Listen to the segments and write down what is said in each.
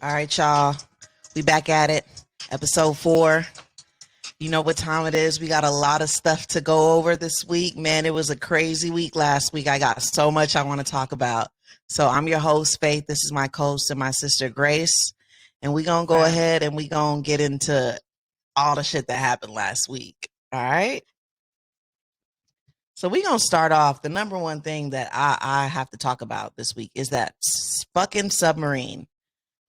All right, y'all. We back at it. Episode 4. You know what time it is. We got a lot of stuff to go over this week. Man, it was a crazy week last week. I got so much I want to talk about. So I'm your host, Faith. This is my co-host and my sister, Grace. And we're going to go ahead and we're going to get into all the shit that happened last week. All right? So we're going to start off. The number one thing that I have to talk about this week is that fucking submarine.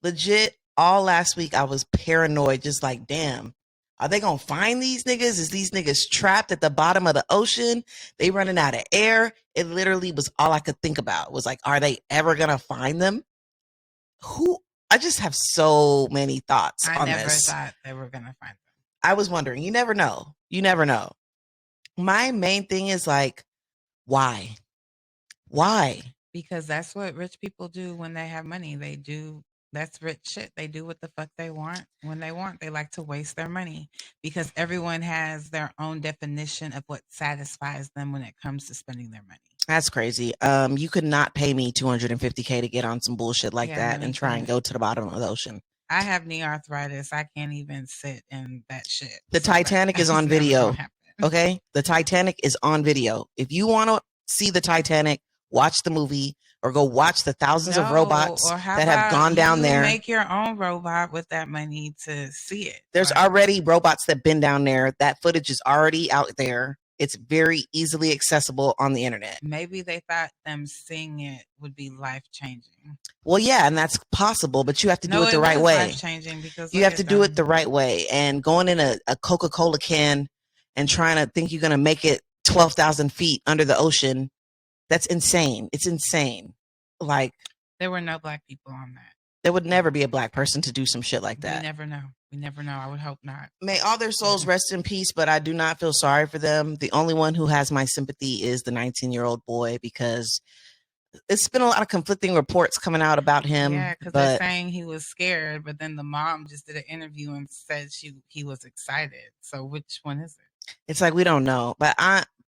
Legit, all last week I was paranoid, just like, damn, are they gonna find these niggas? Is these niggas trapped at the bottom of the ocean? They running out of air? It literally was all I could think about. Was like, are they ever gonna find them? I just have so many thoughts on this. I never thought they were gonna find them. I was wondering. You never know. You never know. My main thing is like, why? Why? Because that's what rich people do when they have money. They do. That's rich shit. They do what the fuck they want when they want. They like to waste their money because everyone has their own definition of what satisfies them when it comes to spending their money. That's crazy. You could not pay me $250K to get on some bullshit like that and try and go to the bottom of the ocean. I have knee arthritis. I can't even sit in that shit. The Titanic is on video. Okay? The Titanic is on video. If you want to see the Titanic, watch the movie or go watch the thousands of robots that have gone down there. Make your own robot with that money to see it. There's already robots that been down there. That footage is already out there. It's very easily accessible on the internet. Maybe they thought them seeing it would be life-changing. Well, yeah, and that's possible, but you have to do it the right way. Life-changing because you have to do it the right way. And going in a Coca-Cola can and trying to think you're going to make it 12,000 feet under the ocean, that's insane. It's insane. Like, there were no black people on that. There would never be a black person to do some shit like that. We never know. We never know. I would hope not. May all their souls rest in peace, but I do not feel sorry for them. The only one who has my sympathy is the 19-year-old boy because it's been a lot of conflicting reports coming out about him. Yeah, because they're saying he was scared, but then the mom just did an interview and said he was excited. So which one is it? It's like, we don't know. But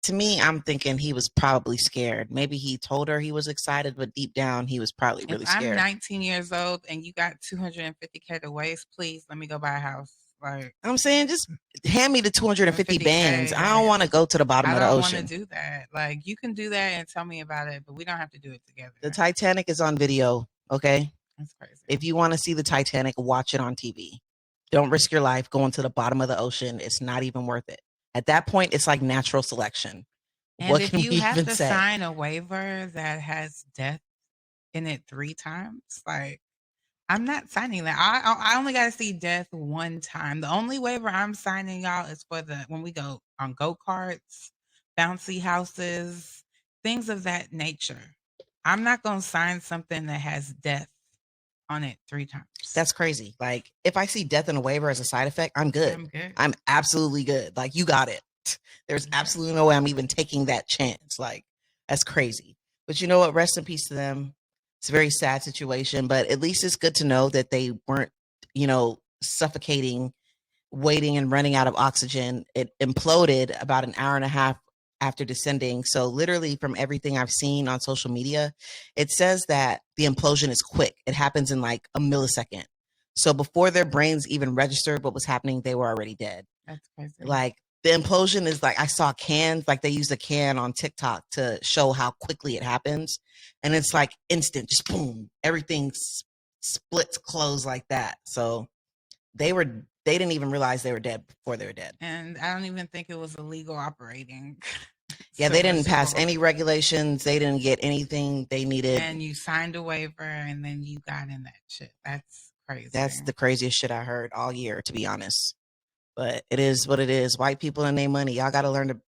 to me, I'm thinking he was probably scared. Maybe he told her he was excited, but deep down, he was probably really scared. I'm 19 years old and you got $250K to waste. Please let me go buy a house. Like, I'm saying, just hand me the 250 bands. I don't want to go to the bottom of the ocean. I don't want to do that. Like, you can do that and tell me about it, but we don't have to do it together. The Titanic is on video, okay? That's crazy. If you want to see the Titanic, watch it on TV. Don't risk your life going to the bottom of the ocean. It's not even worth it. At that point, it's like natural selection. And what if you have to sign a waiver that has death in it 3 times, like, I'm not signing that. I only got to see death one time. The only waiver I'm signing, y'all, is for when we go on go-karts, bouncy houses, things of that nature. I'm not going to sign something that has death on it 3 times. That's crazy. Like, if I see death in a waiver as a side effect, I'm good. I'm absolutely good. Like, you got it. There's absolutely no way I'm even taking that chance. Like, that's crazy. But you know what? Rest in peace to them. It's a very sad situation, but at least it's good to know that they weren't, suffocating, waiting and running out of oxygen. It imploded about an hour and a half after descending. So literally from everything I've seen on social media, it says that the implosion is quick. It happens in like a millisecond. So before their brains even registered what was happening, they were already dead. That's crazy. Like, the implosion is like, I saw cans, like they use a can on TikTok to show how quickly it happens. And it's like instant, just boom, everything splits, close like that. So they didn't even realize they were dead before they were dead. And I don't even think it was illegal operating. Yeah, they didn't pass any regulations. They didn't get anything they needed. And you signed a waiver and then you got in that shit. That's crazy. That's the craziest shit I heard all year, to be honest. But it is what it is. White people and their money. Y'all got to learn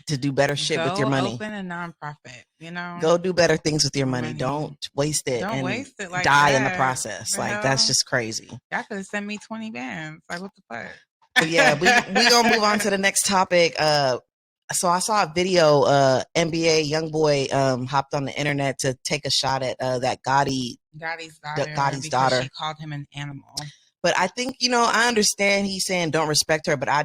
to do better shit with your money. Open a nonprofit, Go do better things with your money. Don't waste it. Don't waste it like die that. in the process. Like, that's just crazy. Y'all could have sent me 20 bands. Like, what the fuck? But yeah, we gonna move on to the next topic. So I saw a video. NBA young boy hopped on the internet to take a shot at that Gotti's daughter. She called him an animal. But I think, I understand he's saying don't respect her, but I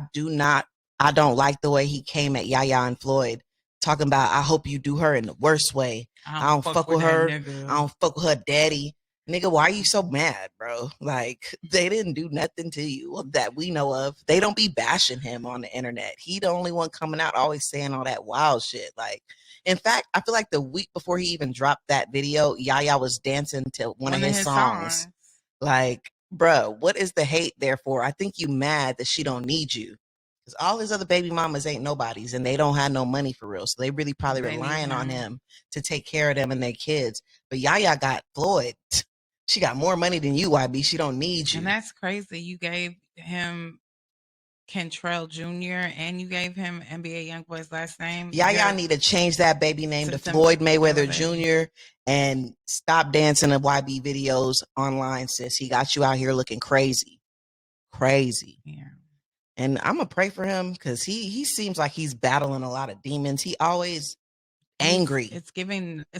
don't like the way he came at Yaya and Floyd, talking about, I hope you do her in the worst way. I don't fuck with her. I don't fuck with her daddy. Nigga, why are you so mad, bro? Like, they didn't do nothing to you that we know of. They don't be bashing him on the internet. He the only one coming out always saying all that wild shit. Like, in fact, I feel like the week before he even dropped that video, Yaya was dancing to one of his songs. Like, bro, what is the hate there for? I think you mad that she don't need you. Because all his other baby mamas ain't nobodies and they don't have no money for real. So they really probably relying on him to take care of them and their kids. But Yaya got Floyd. She got more money than you, YB. She don't need you. And that's crazy. You gave him Kentrell Jr. and you gave him NBA Youngboy's last name. Y'all need to change that baby name to Floyd Mayweather Jr. and stop dancing to YB videos online, sis. He got you out here looking crazy. Crazy. Yeah. And I'm going to pray for him because he seems like he's battling a lot of demons. He always angry. It's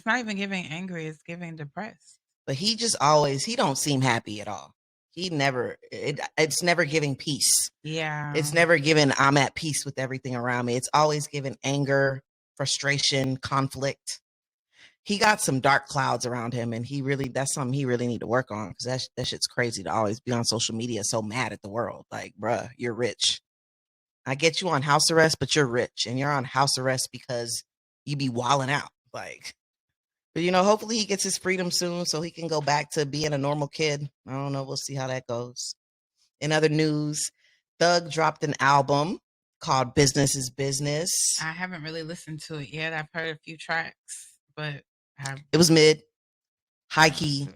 not even giving angry. It's giving depressed. But he just he don't seem happy at all. It's never giving peace. Yeah. It's never given, I'm at peace with everything around me. It's always given anger, frustration, conflict. He got some dark clouds around him, and that's something he really need to work on, because that shit's crazy to always be on social media so mad at the world. Like, bruh, you're rich. I get you on house arrest, but you're rich, and you're on house arrest because you be wilding out. Like, but, hopefully he gets his freedom soon so he can go back to being a normal kid. I don't know. We'll see how that goes. In other news, Thug dropped an album called Business is Business. I haven't really listened to it yet. I've heard a few tracks, but it was mid. High key.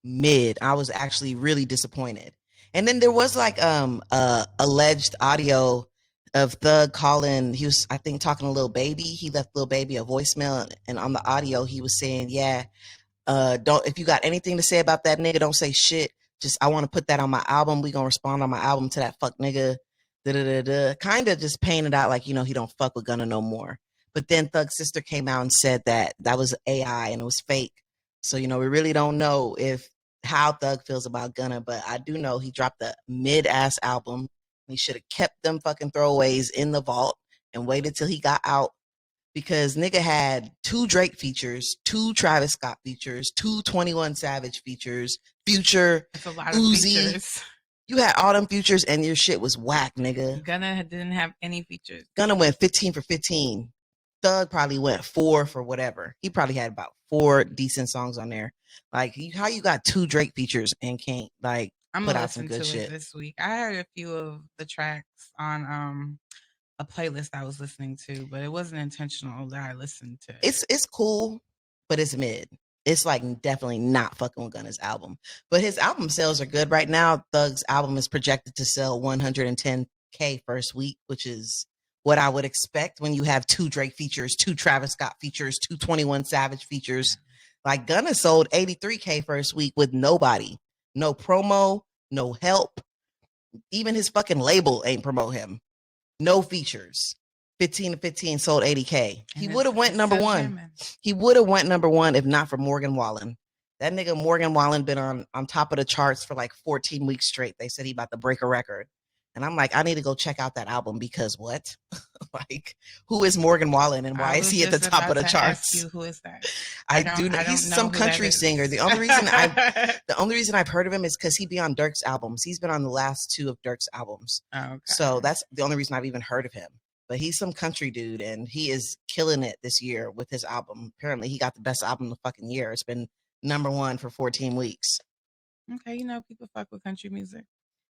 Mid. I was actually really disappointed. And then there was like alleged audio of Thug calling, he was, I think, talking to Lil Baby. He left Lil Baby a voicemail, and on the audio he was saying, if you got anything to say about that nigga, don't say shit. Just, I want to put that on my album. We gonna respond on my album to that fuck nigga. Kind of just painted out like, he don't fuck with Gunna no more. But then Thug's sister came out and said that was AI and it was fake. So, we really don't know how Thug feels about Gunna, but I do know he dropped a mid-ass album. He should have kept them fucking throwaways in the vault and waited till he got out, because nigga had 2 Drake features, 2 Travis Scott features, 2 21 Savage features, Future, that's a lot Uzi. Of features. You had all them features and your shit was whack, nigga. Gunna didn't have any features. Gunna went 15 for 15. Thug probably went 4 for whatever. He probably had about 4 decent songs on there. Like, how you got 2 Drake features and can't I'm put gonna out some good shit this week. I heard a few of the tracks on a playlist I was listening to, but it wasn't intentional that I listened to. It's cool, but it's mid. It's like definitely not fucking with Gunna's album. But his album sales are good right now. Thug's album is projected to sell 110K first week, which is what I would expect when you have 2 Drake features, 2 Travis Scott features, 2 21 Savage features. Like, Gunna sold 83K first week with nobody. No promo, no help. Even his fucking label ain't promote him. No features. 15 to 15 sold 80K. He would have went number 1. He would have went number 1 if not for Morgan Wallen. That nigga Morgan Wallen been on top of the charts for like 14 weeks straight. They said he about to break a record. And I'm like, I need to go check out that album, because what? Like, who is Morgan Wallen and why is he at the top of the charts? Ask you, who is that? He's some country singer. The only reason I've heard of him is because he be on Dirk's albums. He's been on the last 2 of Dirk's albums. Oh, okay. So that's the only reason I've even heard of him. But he's some country dude, and he is killing it this year with his album. Apparently, he got the best album of the fucking year. It's been number 1 for 14 weeks. Okay, people fuck with country music.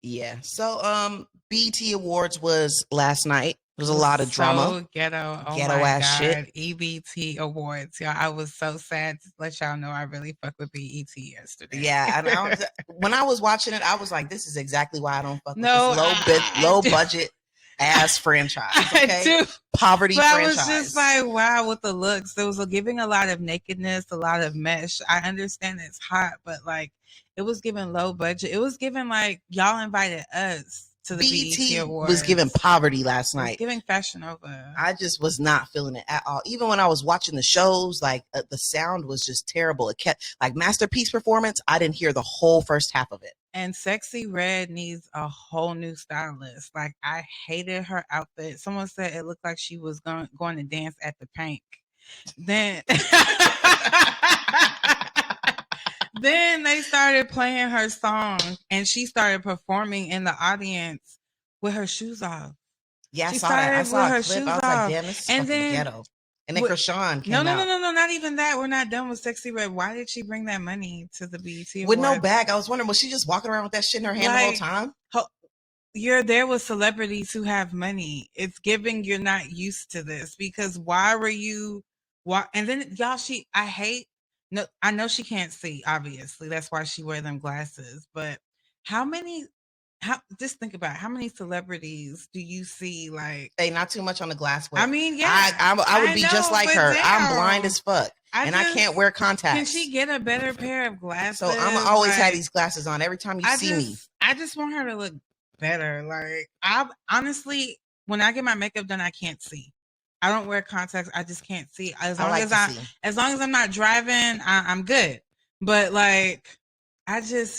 Yeah. So BET Awards was last night. There was a lot of drama. So ghetto. Oh ghetto my ass God. shit. EBT Awards. Y'all, I was so sad to let y'all know I really fucked with BET yesterday. Yeah. And when I was watching it, I was like, this is exactly why I don't fuck with this low budget ass franchise. Okay? Poverty franchise. I was just like, wow, with the looks. It was giving a lot of nakedness, a lot of mesh. I understand it's hot, but like, it was giving low budget. It was giving like, y'all invited us to the BET Awards. Was giving poverty last night. Giving Fashion Nova. I just was not feeling it at all. Even when I was watching the shows, like the sound was just terrible. It kept like Masterpiece Performance. I didn't hear the whole first half of it. And Sexy Red needs a whole new stylist. Like, I hated her outfit. Someone said it looked like she was going to dance at the Pink. Then Then they started playing her song, and she started performing in the audience with her shoes off. Yeah, I saw that. I saw a clip. I was like, damn, this is fucking ghetto. And then Krishan came out. No, not even that. We're not done with Sexy Red. Why did she bring that money to the BET Awards? With no bag? I was wondering, was she just walking around with that shit in her hand the whole time? You're there with celebrities who have money. It's giving you're not used to this, because why were you... And then y'all, I know she can't see, obviously. That's why she wear them glasses. But just think about it, how many celebrities do you see, like... Hey, not too much on the glassware. I mean, yeah. I would be just like her. Damn. I'm blind as fuck. I can't wear contacts. Can she get a better pair of glasses? So I'm always have these glasses on every time you see me. I just want her to look better. Like, I honestly, when I get my makeup done, I can't see. I don't wear contacts. I just can't see. As long as I'm not driving, I'm good. But like,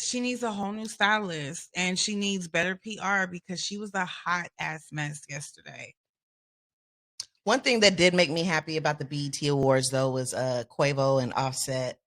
she needs a whole new stylist, and she needs better PR, because she was a hot ass mess yesterday. One thing that did make me happy about the BET Awards, though, was Quavo and Offset.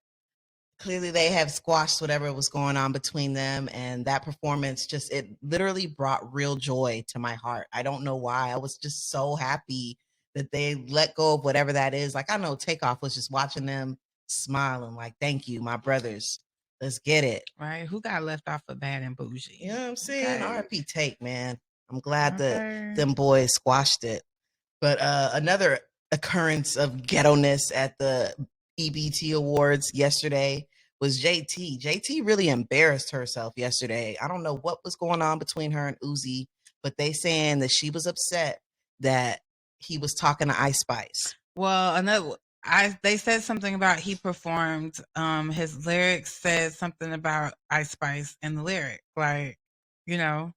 Clearly, they have squashed whatever was going on between them, and that performance it literally brought real joy to my heart. I don't know why. I was just so happy that they let go of whatever that is. Like, I know Takeoff was just watching them smiling, like, thank you, my brothers. Let's get it. Right. Who got left off of Bad and Bougie? You know what I'm saying? Okay. R.I.P. Take, man. I'm glad that them boys squashed it. But another occurrence of ghetto-ness at the EBT Awards yesterday was JT. JT really embarrassed herself yesterday. I don't know what was going on between her and Uzi, but they saying that she was upset that he was talking to Ice Spice. Well, they said something about he performed. His lyrics said something about Ice Spice in the lyric, like, you know.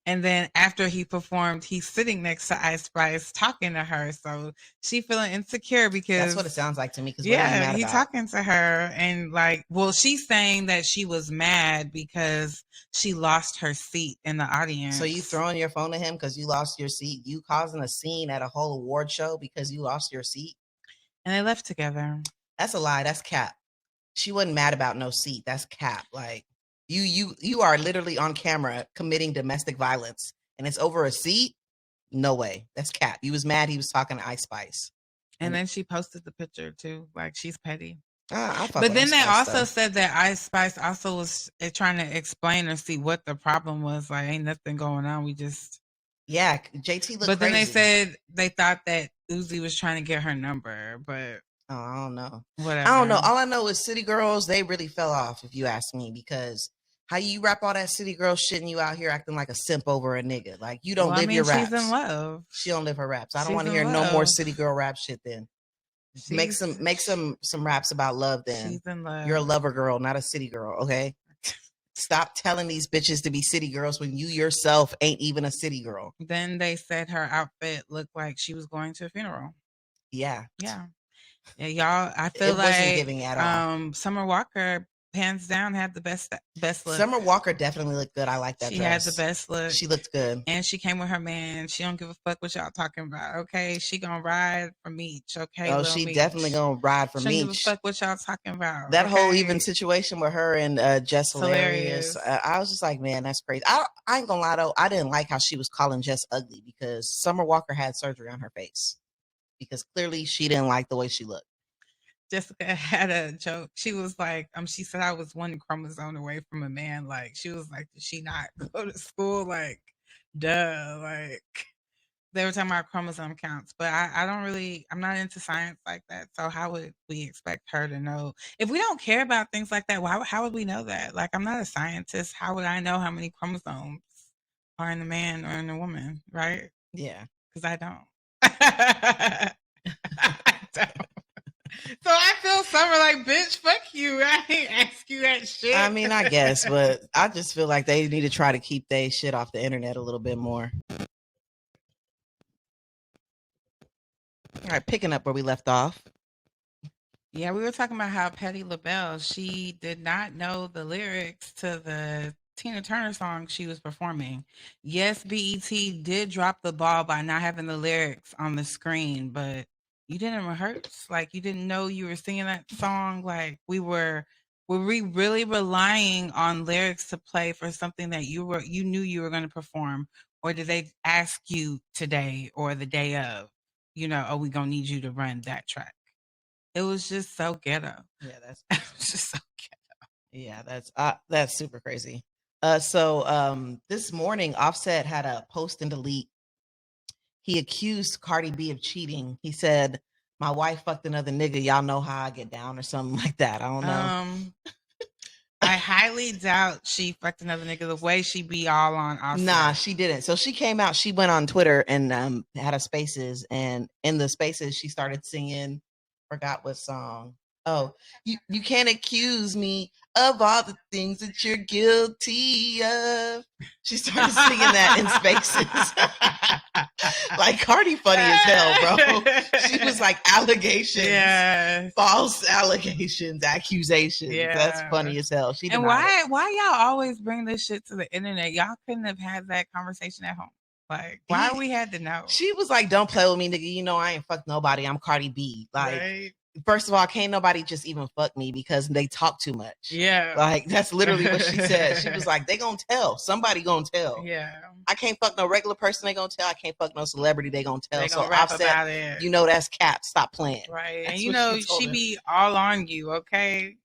And then after he performed, he's sitting next to Ice Spice talking to her. So she feeling insecure because... That's what it sounds like to me. Yeah, he's talking to her. And like, she's saying that she was mad because she lost her seat in the audience. So you throwing your phone at him because you lost your seat? You causing a scene at a whole award show because you lost your seat? And they left together. That's a lie. That's cap. She wasn't mad about no seat. That's cap. Like... You are literally on camera committing domestic violence, and it's over a seat? No way. That's cap. You was mad he was talking to Ice Spice. And then she posted the picture too. Like, she's petty. But then they also said that Ice Spice also was trying to explain or see what the problem was. Like, ain't nothing going on. We just... Yeah, JT looked But then crazy. they said they thought that Uzi was trying to get her number, but... Oh, I don't know. Whatever. I don't know. All I know is City Girls, they really fell off, if you ask me, because... How you rap all that City Girl shit and you out here acting like a simp over a nigga? Like, you don't live your raps. She's in love. She don't live her raps. I don't want to hear no more City Girl rap shit then. Make some raps about love then. She's in love. You're a lover girl, not a city girl, okay? Stop telling these bitches to be city girls when you yourself ain't even a city girl. Then they said her outfit looked like she was going to a funeral. Yeah. Yeah. Yeah, y'all, I feel like wasn't giving at all. Summer Walker, hands down, had the best look. Summer Walker definitely looked good. I like that dress. She had the best look. She looked good. And she came with her man. She don't give a fuck what y'all talking about, okay? She gonna ride for Meech, okay? Oh, she definitely gonna ride for Meech. She don't give a fuck what y'all talking about. That whole even situation with her and Jess Hilarious. I was just like, man, that's crazy. I ain't gonna lie though, I didn't like how she was calling Jess ugly, because Summer Walker had surgery on her face. Because clearly she didn't like the way she looked. Jessica had a joke. She was like, she said I was one chromosome away from a man. Like, she was like, did she not go to school? Like, duh. Like, they were talking about chromosome counts, but I'm not into science like that. So how would we expect her to know? If we don't care about things like that, how would we know that? Like, I'm not a scientist. How would I know how many chromosomes are in a man or in a woman? Right? Yeah. Because I don't. I don't. So I feel Summer like, bitch, fuck you. I ain't ask you that shit. I mean, I guess, but I just feel like they need to try to keep their shit off the internet a little bit more. All right, picking up where we left off. Yeah, we were talking about how Patti LaBelle, she did not know the lyrics to the Tina Turner song she was performing. Yes, BET did drop the ball by not having the lyrics on the screen, but you didn't rehearse. Like, you didn't know you were singing that song. Like, we were Were we really relying on lyrics to play for something that you knew you were going to perform, or did they ask you today or the day of, are we gonna need you to run that track? It was just so ghetto. Yeah, that's it was just so ghetto. Yeah, that's super crazy. This morning, Offset had a post and delete. He accused Cardi B of cheating. He said, "My wife fucked another nigga. Y'all know how I get down," or something like that. I don't know. I highly doubt she fucked another nigga the way she be all on Offset. Nah, she didn't. So she came out, she went on Twitter and had a spaces, and in the spaces she started singing, forgot what song. Oh, you can't accuse me of all the things that you're guilty of. She started singing that in spaces. Like Cardi funny as hell, bro. She was like allegations, false allegations, accusations. That's funny as hell. She and why y'all always bring this shit to the internet? Y'all couldn't have had that conversation at home. Like, why we had to know? She was like, "Don't play with me, nigga. You know I ain't fuck nobody. I'm Cardi B." Like, first of all, can't nobody just even fuck me because they talk too much. Yeah. Like, that's literally what she said. She was like, they gonna tell. Somebody gonna tell. Yeah. I can't fuck no regular person, they gonna tell. I can't fuck no celebrity, they gonna tell. They gonna rap about it. You know that's cap. Stop playing. Right. That's and she be all on you, okay?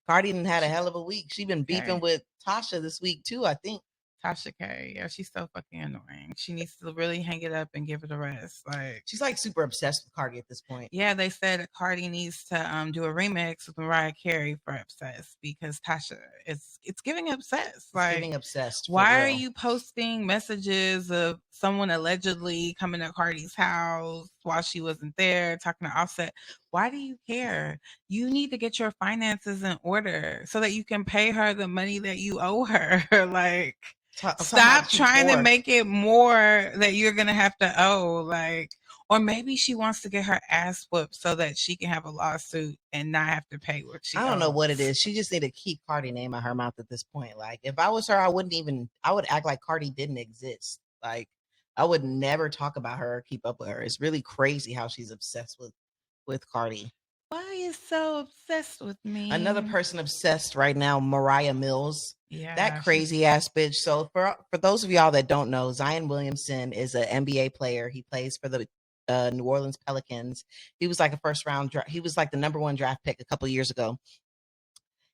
Cardi done had a hell of a week. She been beefing with Tasha this week too, I think. Tasha K. Yeah, she's so fucking annoying. She needs to really hang it up and give it a rest. Like, she's like super obsessed with Cardi at this point. Yeah, they said Cardi needs to do a remix with Mariah Carey for Obsessed because Tasha it's giving obsessed. Like, giving obsessed. Why are you posting messages of someone allegedly coming to Cardi's house while she wasn't there, talking to Offset? Why do you care? You need to get your finances in order so that you can pay her the money that you owe her. Like, stop trying to make it more that you're gonna have to owe. Like, or maybe she wants to get her ass whooped so that she can have a lawsuit and not have to pay what she I don't know what it is. She just need to keep Cardi name out her mouth at this point. Like, if I was her, I would act like Cardi didn't exist. Like, I would never talk about her or keep up with her. It's really crazy how she's obsessed with Cardi. Why are you so obsessed with me? Another person obsessed right now, Mariah Mills. Yeah, that crazy ass bitch. So for those of y'all that don't know, Zion Williamson is an NBA player. He plays for the New Orleans Pelicans. He was like a first round he was like the number 1 draft pick a couple of years ago,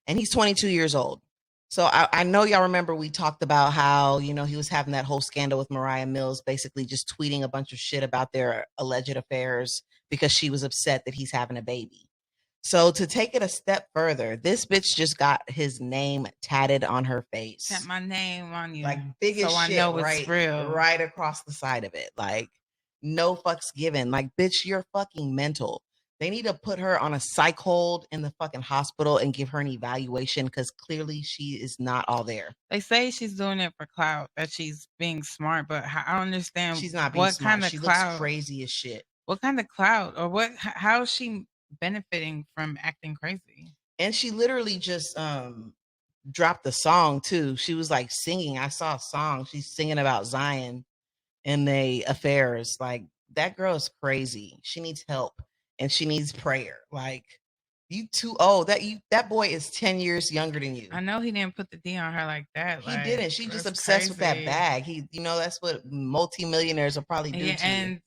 and he's 22 years old. So I know y'all remember we talked about how, he was having that whole scandal with Mariah Mills, basically just tweeting a bunch of shit about their alleged affairs because she was upset that he's having a baby. So to take it a step further, this bitch just got his name tatted on her face. Got my name on you, like biggest so shit, I know it's real. Right across the side of it. Like, no fucks given. Like, bitch, you're fucking mental. They need to put her on a psych hold in the fucking hospital and give her an evaluation because clearly she is not all there. They say she's doing it for clout, that she's being smart, but I don't understand. She's not being smart. Kind of she clout, looks crazy as shit. What kind of clout, or how is she benefiting from acting crazy? And she literally just dropped the song too. She was like singing. I saw a song. She's singing about Zion and they affairs. Like, that girl is crazy. She needs help and she needs prayer. Like, you too old. That boy is 10 years younger than you. I know he didn't put the D on her like that. He didn't. She just obsessed with that bag. That's what multimillionaires will probably do to you.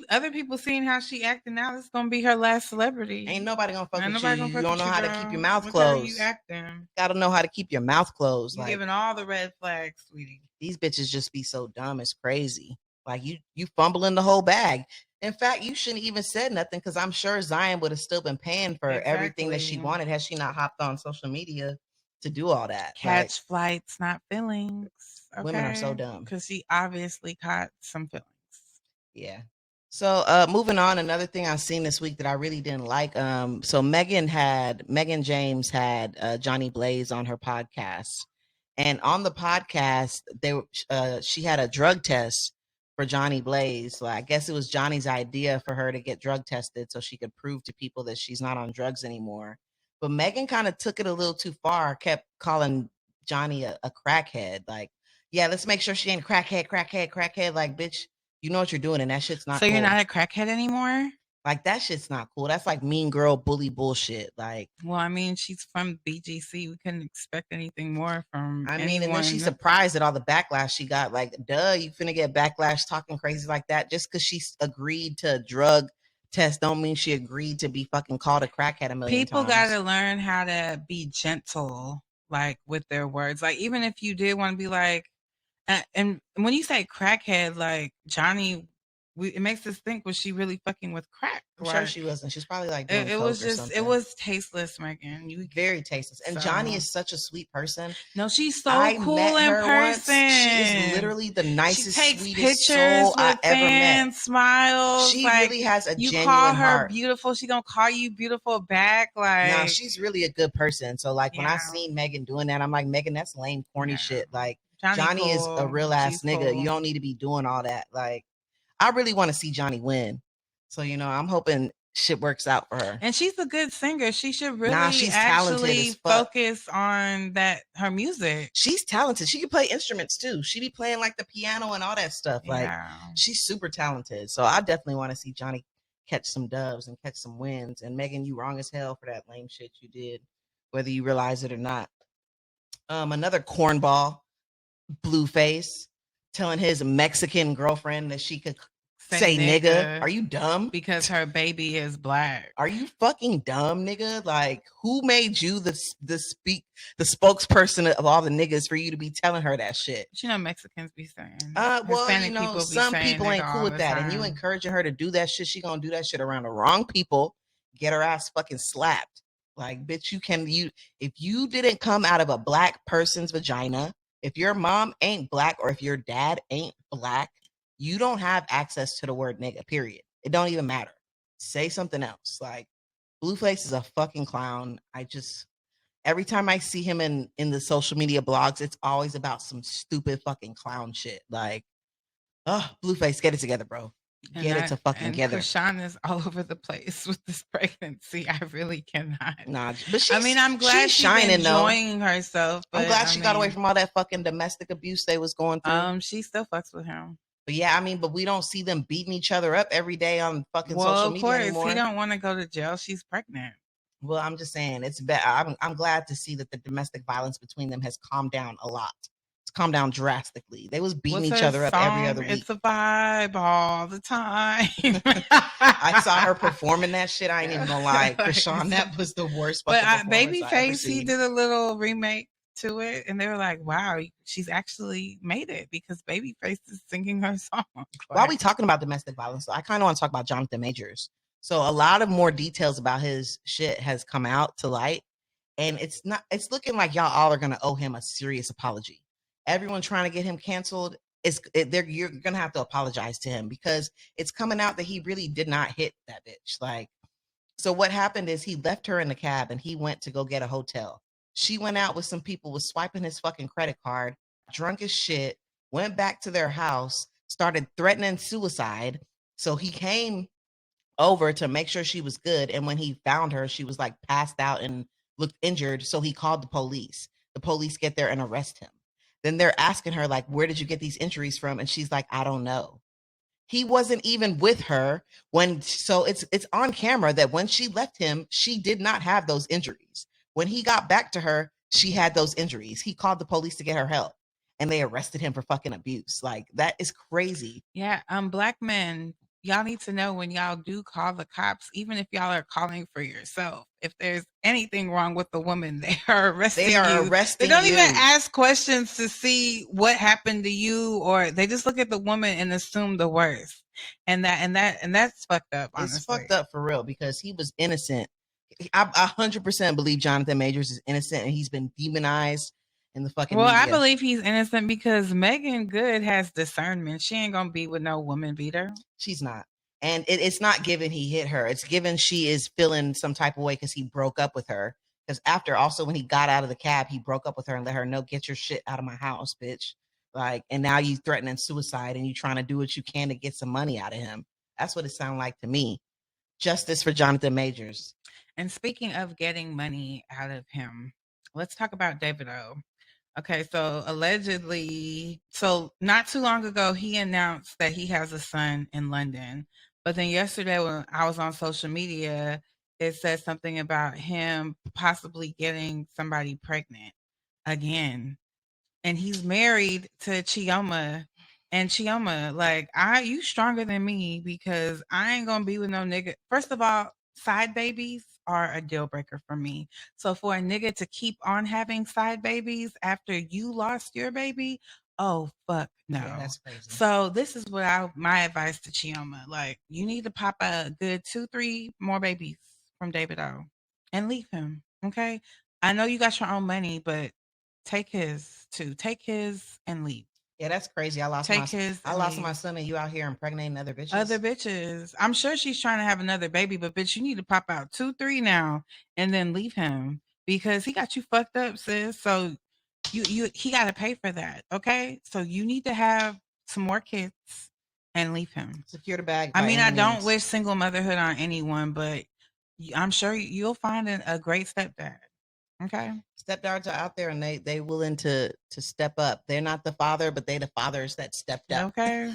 Other people seeing how she acting now, it's gonna be her last celebrity. Ain't nobody gonna fuck with you. You don't know how to keep your mouth closed. You acting? Gotta know how to keep your mouth closed. You giving all the red flags, sweetie. These bitches just be so dumb. It's crazy. Like, you fumbling the whole bag. In fact, you shouldn't even said nothing because I'm sure Zion would have still been paying for everything that she wanted had she not hopped on social media to do all that. Catch flights, not feelings. Okay? Women are so dumb. Because she obviously caught some feelings. Yeah. So moving on, another thing I've seen this week that I really didn't like. So Megan James had Johnny Blaze on her podcast, and on the podcast she had a drug test for Johnny Blaze. So I guess it was Johnny's idea for her to get drug tested so she could prove to people that she's not on drugs anymore. But Megan kind of took it a little too far, kept calling Johnny a crackhead. Like, yeah, let's make sure she ain't crackhead. Like, bitch, you know what you're doing, and that shit's not. So cool. You're not a crackhead anymore? Like, that shit's not cool. That's like mean girl bully bullshit. Like, well, I mean, she's from BGC. We couldn't expect anything more from anyone. And then she's surprised at all the backlash she got. Like, duh, you finna get backlash talking crazy like that. Just because she agreed to a drug test don't mean she agreed to be fucking called a crackhead a million People times. gotta learn how to be gentle, like, with their words. Like, even if you did want to be like, and when you say crackhead, like Johnny, it makes us think, was she really fucking with crack? I'm sure she wasn't. She's probably like doing it was just, it was tasteless, Megan. Very tasteless. And Johnny is such a sweet person. No, she's so cool in person. Once. She is literally the nicest, she takes sweetest soul I ever met. Smiles. She really has a genuine heart. You call her heart. Beautiful, she gonna call you beautiful back. Like, no, she's really a good person. So like when I seen Megan doing that, I'm like, Megan, that's lame, corny shit. Like Johnny cool. Is a real ass nigga. Cool. You don't need to be doing all that. Like, I really want to see Johnny win. So, you know, I'm hoping shit works out for her. And she's a good singer. She should really she's actually focus on that, her music. She's talented. She can play instruments too. She be playing like the piano and all that stuff. Like, she's super talented. So I definitely want to see Johnny catch some doves and catch some wins. And Megan, you wrong as hell for that lame shit you did, whether you realize it or not. Another cornball, Blueface, telling his Mexican girlfriend that she could say nigga. Are you dumb? Because her baby is black. Are you fucking dumb, nigga? Like, who made you the spokesperson of all the niggas for you to be telling her that shit? You know, Mexicans be saying. Well, you know, some people ain't cool with that, and you encouraging her to do that shit. She gonna do that shit around the wrong people, get her ass fucking slapped. Like, bitch, if you didn't come out of a black person's vagina, if your mom ain't black or if your dad ain't black, you don't have access to the word nigga, period. It don't even matter. Say something else. Like, Blueface is a fucking clown. Every time I see him in the social media blogs, it's always about some stupid fucking clown shit. Like, Blueface, get it together, bro. Get it to fucking together. Krishan is all over the place with this pregnancy. I really cannot. Nah, but I'm glad she's enjoying herself. I'm glad she got away from all that fucking domestic abuse they was going through. She still fucks with him. But yeah, but we don't see them beating each other up every day on fucking social media anymore. Of course, he don't want to go to jail. She's pregnant. Well, I'm just saying, it's better. I'm glad to see that the domestic violence between them has calmed down a lot. It's calmed down drastically. They was beating each other up every other week. It's a vibe all the time. I saw her performing that shit. I ain't even gonna lie, Krishan, that was the worst. But Babyface, he did a little remake to it, and they were like, wow, she's actually made it because Babyface is singing her song. While we talking about domestic violence, I kind of want to talk about Jonathan Majors. So a lot of more details about his shit has come out to light, and it's looking like y'all all are gonna owe him a serious apology. Everyone trying to get him canceled, you're gonna have to apologize to him because it's coming out that he really did not hit that bitch. Like, so what happened is he left her in the cab and he went to go get a hotel. She went out with some people, was swiping his fucking credit card, drunk as shit, went back to their house, started threatening suicide. So he came over to make sure she was good. And when he found her, she was like passed out and looked injured. So he called the police. The police get there and arrest him. Then they're asking her, like, where did you get these injuries from? And she's like, I don't know. He wasn't even with her so it's on camera that when she left him, she did not have those injuries. When he got back to her, she had those injuries. He called the police to get her help, and they arrested him for fucking abuse. Like, that is crazy. Yeah, black men, y'all need to know when y'all do call the cops, even if y'all are calling for yourself, if there's anything wrong with the woman, they are arresting you. They don't even ask questions to see what happened to you, or they just look at the woman and assume the worst. And that's fucked up, honestly. It's fucked up for real because he was innocent. I 100% believe Jonathan Majors is innocent and he's been demonized in the fucking media. I believe he's innocent because Megan Good has discernment. She ain't gonna be with no woman beater. She's not. And it's not given he hit her. It's given she is feeling some type of way because he broke up with her. Because after, also, when he got out of the cab, he broke up with her and let her know, get your shit out of my house, bitch. Like, and now you threatening suicide and you trying to do what you can to get some money out of him. That's what it sounded like to me. Justice for Jonathan Majors. And speaking of getting money out of him, let's talk about David O. Okay, so allegedly, not too long ago, he announced that he has a son in London, But then yesterday when I was on social media, it said something about him possibly getting somebody pregnant again. And he's married to Chioma. And Chioma, like, you stronger than me because I ain't gonna be with no nigga. First of all, side babies are a deal breaker for me. So for a nigga to keep on having side babies after you lost your baby, oh fuck no. Yeah, that's crazy. So this is what my advice to Chioma. Like, you need to pop a good 2-3 more babies from David O and leave him. Okay. I know you got your own money, but take his too. Take his and leave. Yeah, that's crazy. I lost my son, and you out here impregnating other bitches. Other bitches. I'm sure she's trying to have another baby, but bitch, you need to pop out 2-3 now and then leave him because he got you fucked up, sis. So he got to pay for that. Okay, so you need to have some more kids and leave him. Secure the bag. I mean, I don't wish single motherhood on anyone, but I'm sure you'll find a great stepdad. Okay. Stepdads are out there and they willing to step up. They're not the father, but they the fathers that stepped up. Okay.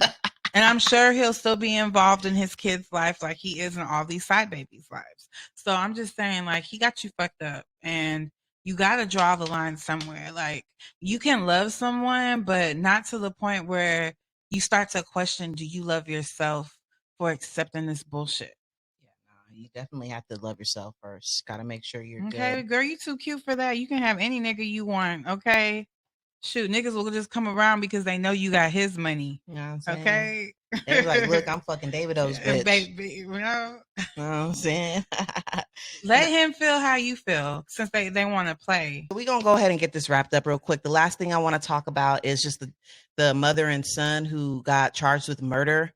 And I'm sure he'll still be involved in his kids' life like he is in all these side babies' lives. So I'm just saying, like, he got you fucked up and you got to draw the line somewhere. Like, you can love someone, but not to the point where you start to question, do you love yourself for accepting this bullshit? You definitely have to love yourself first. Got to make sure you're good. Okay, girl, you too cute for that. You can have any nigga you want, okay? Shoot, niggas will just come around because they know you got his money. You know what I'm saying? Okay? They're like, look, I'm fucking David O's bitch. Baby, you know? You know what I'm saying? Let him feel how you feel since they want to play. We're going to go ahead and get this wrapped up real quick. The last thing I want to talk about is just the mother and son who got charged with murder.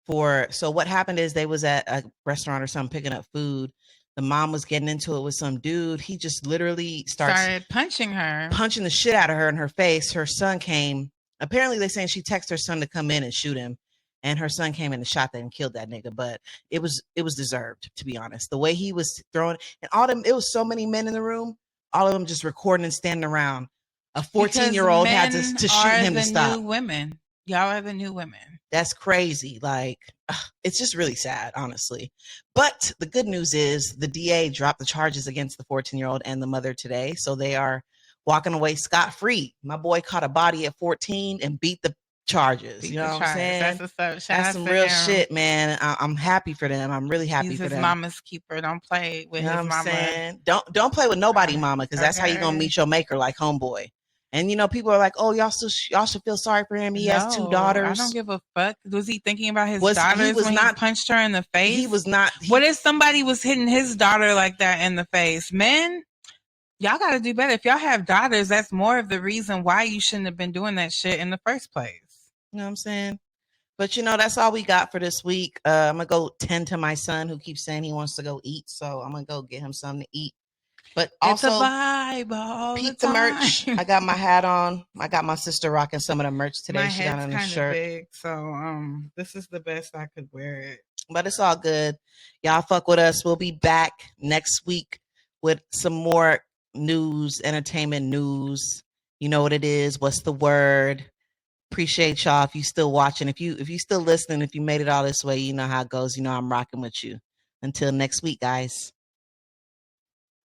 So what happened is they was at a restaurant or something picking up food. The mom was getting into it with some dude. He just literally started punching the shit out of her in her face. Her son came. Apparently they saying she texted her son to come in and shoot him. And her son came in and shot that and killed that nigga. But it was deserved, to be honest. The way he was throwing, and all them, it was so many men in the room, all of them just recording and standing around. A 14-year-old had to shoot him to stop. New women. Y'all are the new women. That's crazy. Like, it's just really sad, honestly. But the good news is the DA dropped the charges against the 14-year-old and the mother today. So they are walking away scot-free. My boy caught a body at 14 and beat the charges. You know what I'm saying? That's what's up. That's some real shit, man. I'm happy for them. I'm really happy for them. He's his mama's keeper. Don't play with his mama. Saying? Don't play with nobody, mama, because that's how you're gonna meet your maker, like homeboy. And you know, people are like, "Oh, y'all should feel sorry for him. He has 2 daughters." I don't give a fuck. Was he thinking about his daughters when he punched her in the face? He was not. What if somebody was hitting his daughter like that in the face? Men, y'all got to do better. If y'all have daughters, that's more of the reason why you shouldn't have been doing that shit in the first place. You know what I'm saying? But you know, that's all we got for this week. I'm gonna go tend to my son who keeps saying he wants to go eat, so I'm gonna go get him something to eat. But also, it's a vibe all peep the merch. I got my hat on. I got my sister rocking some of the merch today. She got on a shirt. Big, so this is the best I could wear it. But it's all good. Y'all fuck with us. We'll be back next week with some more news, entertainment news. You know what it is. What's the word? Appreciate y'all. If you still watching, if you still listening, if you made it all this way, you know how it goes. You know I'm rocking with you. Until next week, guys.